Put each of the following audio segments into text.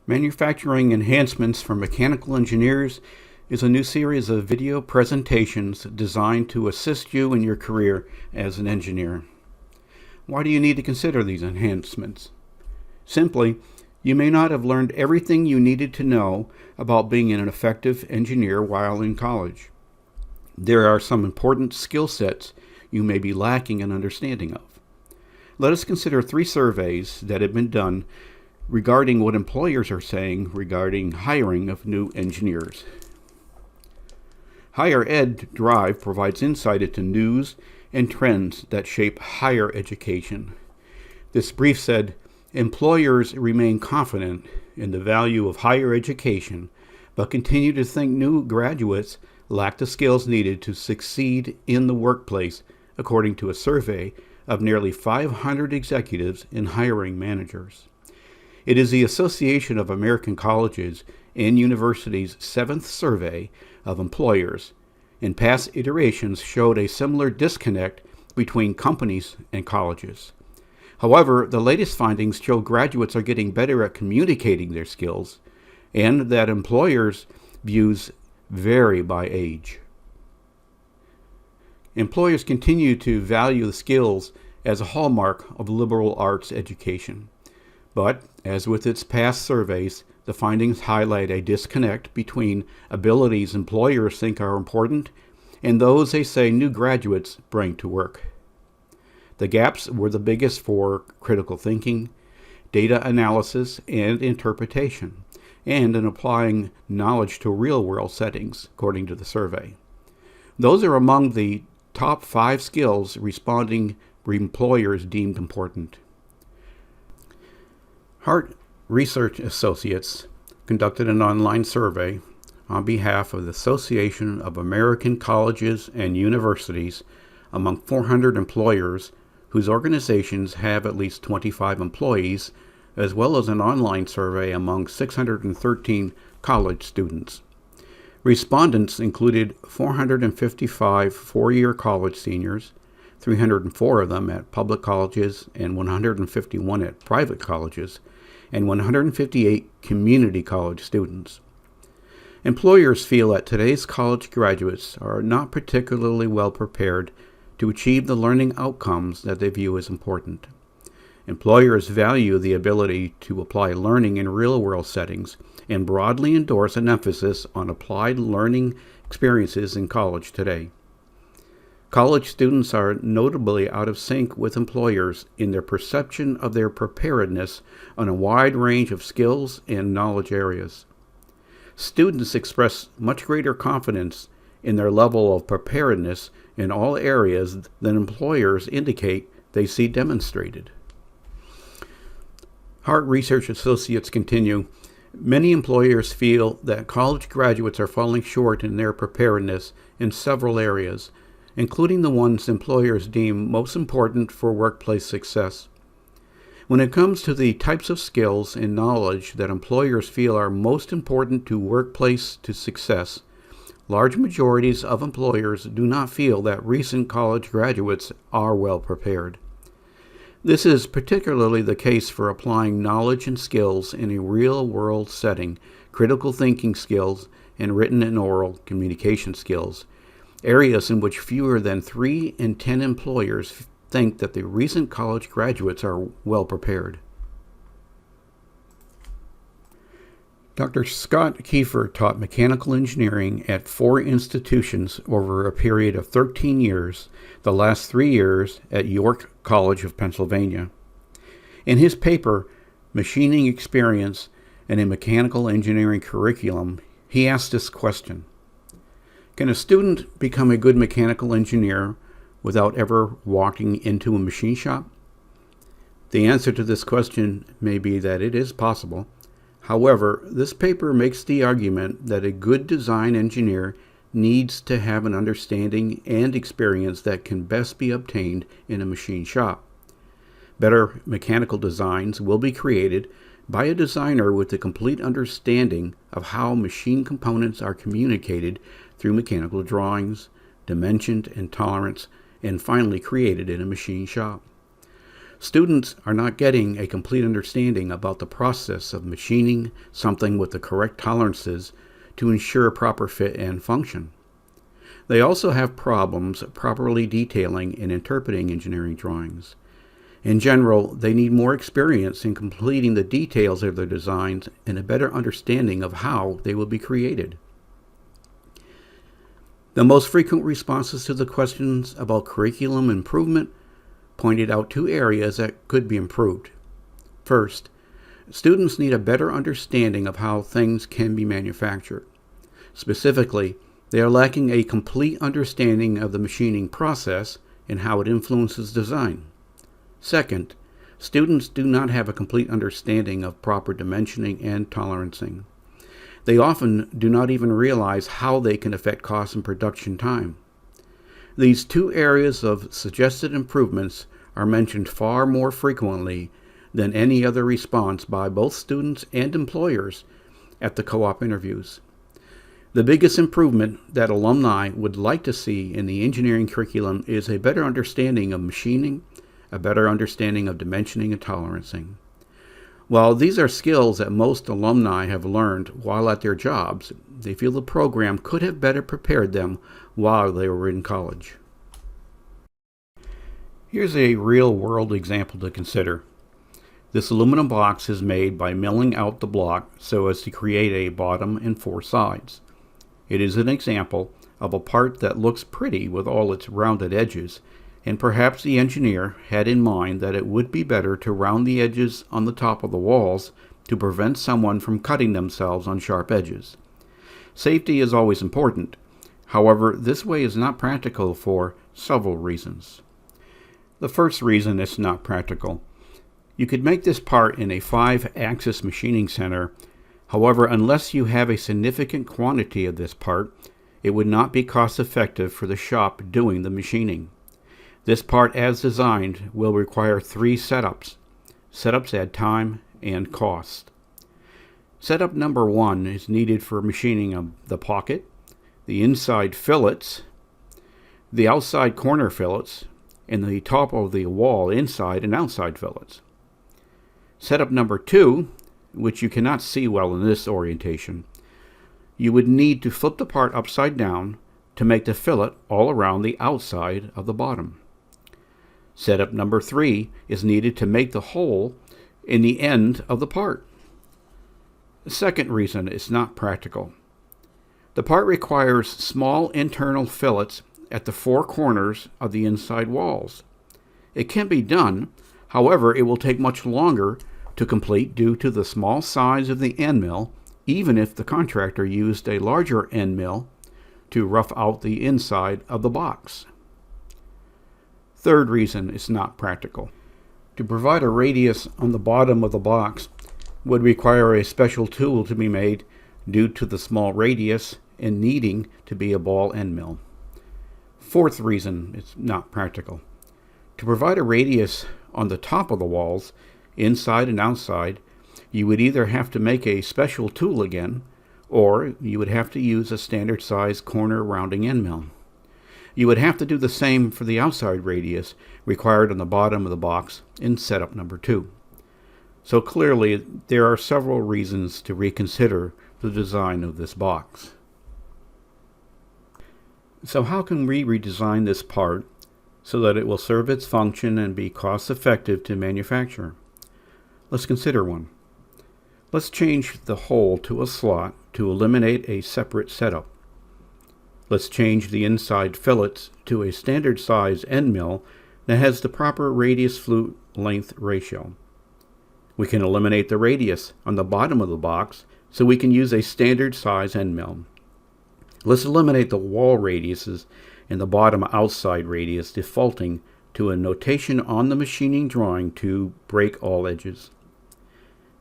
Manufacturing Enhancements for Mechanical Engineers is a new series of video presentations designed to assist you in your career as an engineer. Why do you need to consider these enhancements? Simply, you may not have learned everything you needed to know about being an effective engineer while in college. There are some important skill sets you may be lacking an understanding of. Let us consider 3 surveys that have been done regarding what employers are saying regarding hiring of new engineers. Higher Ed Drive provides insight into news and trends that shape higher education. This brief said, employers remain confident in the value of higher education, but continue to think new graduates lack the skills needed to succeed in the workplace, according to a survey of nearly 500 executives and hiring managers. It is the Association of American Colleges and Universities' 7th survey of employers. In past iterations showed a similar disconnect between companies and colleges. However, the latest findings show graduates are getting better at communicating their skills and that employers' views vary by age. Employers continue to value the skills as a hallmark of liberal arts education. But, as with its past surveys, the findings highlight a disconnect between abilities employers think are important and those they say new graduates bring to work. The gaps were the biggest for critical thinking, data analysis and interpretation, and in applying knowledge to real-world settings, according to the survey. Those are among the top 5 skills responding employers deemed important. Hart Research Associates conducted an online survey on behalf of the Association of American Colleges and Universities among 400 employers whose organizations have at least 25 employees, as well as an online survey among 613 college students. Respondents included 455 four-year college seniors, 304 of them at public colleges and 151 at private colleges, and 158 community college students. Employers feel that today's college graduates are not particularly well prepared to achieve the learning outcomes that they view as important. Employers value the ability to apply learning in real-world settings and broadly endorse an emphasis on applied learning experiences in college today. College students are notably out of sync with employers in their perception of their preparedness on a wide range of skills and knowledge areas. Students express much greater confidence in their level of preparedness in all areas than employers indicate they see demonstrated. Hart Research Associates continue, many employers feel that college graduates are falling short in their preparedness in several areas, including the ones employers deem most important for workplace success. When it comes to the types of skills and knowledge that employers feel are most important to workplace to success, large majorities of employers do not feel that recent college graduates are well prepared. This is particularly the case for applying knowledge and skills in a real-world setting, critical thinking skills, and written and oral communication skills, areas in which fewer than 3 in 10 employers think that the recent college graduates are well prepared. Dr. Scott Kiefer taught mechanical engineering at 4 institutions over a period of 13 years, the last 3 years at York College of Pennsylvania. In his paper, Machining Experience and a Mechanical Engineering Curriculum, he asked this question: can a student become a good mechanical engineer without ever walking into a machine shop? The answer to this question may be that it is possible. However, this paper makes the argument that a good design engineer needs to have an understanding and experience that can best be obtained in a machine shop. Better mechanical designs will be created by a designer with a complete understanding of how machine components are communicated through mechanical drawings, dimensioned and tolerance, and finally created in a machine shop. Students are not getting a complete understanding about the process of machining something with the correct tolerances to ensure proper fit and function. They also have problems properly detailing and interpreting engineering drawings. In general, they need more experience in completing the details of their designs and a better understanding of how they will be created. The most frequent responses to the questions about curriculum improvement pointed out two areas that could be improved. First, students need a better understanding of how things can be manufactured. Specifically, they are lacking a complete understanding of the machining process and how it influences design. Second, students do not have a complete understanding of proper dimensioning and tolerancing. They often do not even realize how they can affect cost and production time. These two areas of suggested improvements are mentioned far more frequently than any other response by both students and employers at the co-op interviews. The biggest improvement that alumni would like to see in the engineering curriculum is a better understanding of machining, a better understanding of dimensioning and tolerancing. While these are skills that most alumni have learned while at their jobs, they feel the program could have better prepared them while they were in college. Here's a real-world example to consider. This aluminum box is made by milling out the block so as to create a bottom and four sides. It is an example of a part that looks pretty with all its rounded edges, and perhaps the engineer had in mind that it would be better to round the edges on the top of the walls to prevent someone from cutting themselves on sharp edges. Safety is always important. However, this way is not practical for several reasons. The first reason it's not practical. You could make this part in a 5-axis machining center. However, unless you have a significant quantity of this part, it would not be cost effective for the shop doing the machining. This part as designed will require 3 setups. Setups add time and cost. Setup number 1 is needed for machining of the pocket, the inside fillets, the outside corner fillets, and the top of the wall inside and outside fillets. Setup number 2, which you cannot see well in this orientation, you would need to flip the part upside down to make the fillet all around the outside of the bottom. Setup number 3 is needed to make the hole in the end of the part. The second reason it's not practical. The part requires small internal fillets at the 4 corners of the inside walls. It can be done, however, it will take much longer to complete due to the small size of the end mill, even if the contractor used a larger end mill to rough out the inside of the box. Third reason it's not practical. To provide a radius on the bottom of the box would require a special tool to be made due to the small radius and needing to be a ball end mill. Fourth reason it's not practical. To provide a radius on the top of the walls, inside and outside, you would either have to make a special tool again, or you would have to use a standard size corner rounding end mill. You would have to do the same for the outside radius required on the bottom of the box in setup number 2. So clearly, there are several reasons to reconsider the design of this box. So how can we redesign this part so that it will serve its function and be cost effective to manufacture? Let's consider one. Let's change the hole to a slot to eliminate a separate setup. Let's change the inside fillets to a standard size end mill that has the proper radius flute length ratio. We can eliminate the radius on the bottom of the box so we can use a standard size end mill. Let's eliminate the wall radiuses and the bottom outside radius defaulting to a notation on the machining drawing to break all edges.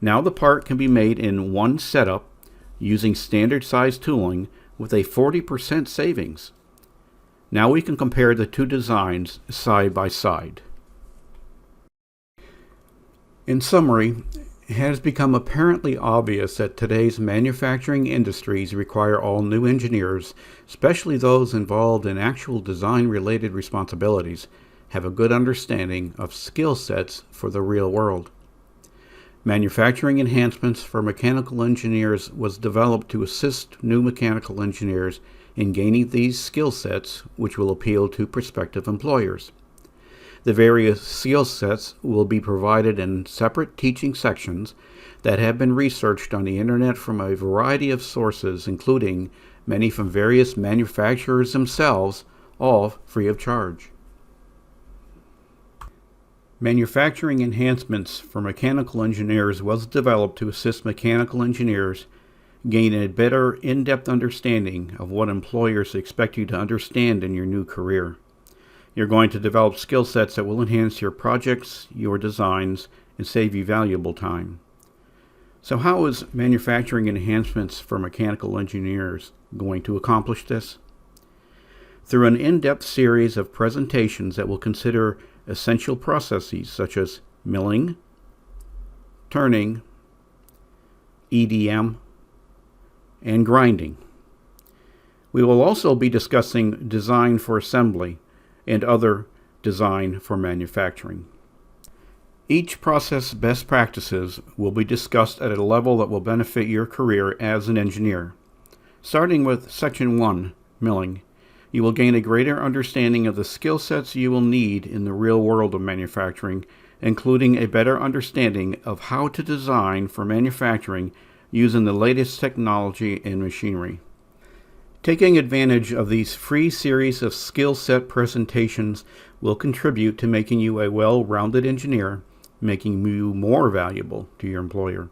Now the part can be made in one setup using standard size tooling with a 40% savings. Now we can compare the two designs side by side. In summary, it has become apparently obvious that today's manufacturing industries require all new engineers, especially those involved in actual design-related responsibilities, have a good understanding of skill sets for the real world. Manufacturing Enhancements for Mechanical Engineers was developed to assist new mechanical engineers in gaining these skill sets which will appeal to prospective employers. The various skill sets will be provided in separate teaching sections that have been researched on the internet from a variety of sources, including many from various manufacturers themselves, all free of charge. Manufacturing Enhancements for Mechanical Engineers was developed to assist mechanical engineers gain a better in-depth understanding of what employers expect you to understand in your new career. You're going to develop skill sets that will enhance your projects, your designs, and save you valuable time. So how is Manufacturing Enhancements for Mechanical Engineers going to accomplish this? Through an in-depth series of presentations that will consider essential processes such as milling, turning, EDM, and grinding. We will also be discussing design for assembly and other design for manufacturing. Each process best practices will be discussed at a level that will benefit your career as an engineer. Starting with Section 1, Milling, you will gain a greater understanding of the skill sets you will need in the real world of manufacturing, including a better understanding of how to design for manufacturing using the latest technology and machinery. Taking advantage of these free series of skill set presentations will contribute to making you a well-rounded engineer, making you more valuable to your employer.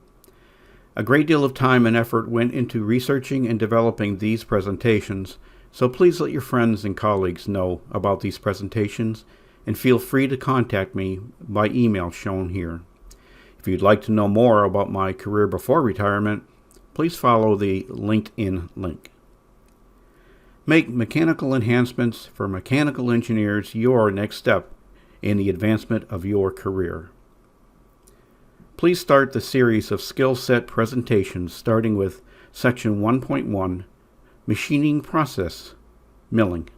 A great deal of time and effort went into researching and developing these presentations, so please let your friends and colleagues know about these presentations and feel free to contact me by email shown here. If you'd like to know more about my career before retirement, please follow the LinkedIn link. Make Mechanical Enhancements for Mechanical Engineers your next step in the advancement of your career. Please start the series of skill set presentations starting with Section 1.1, Machining Process, Milling.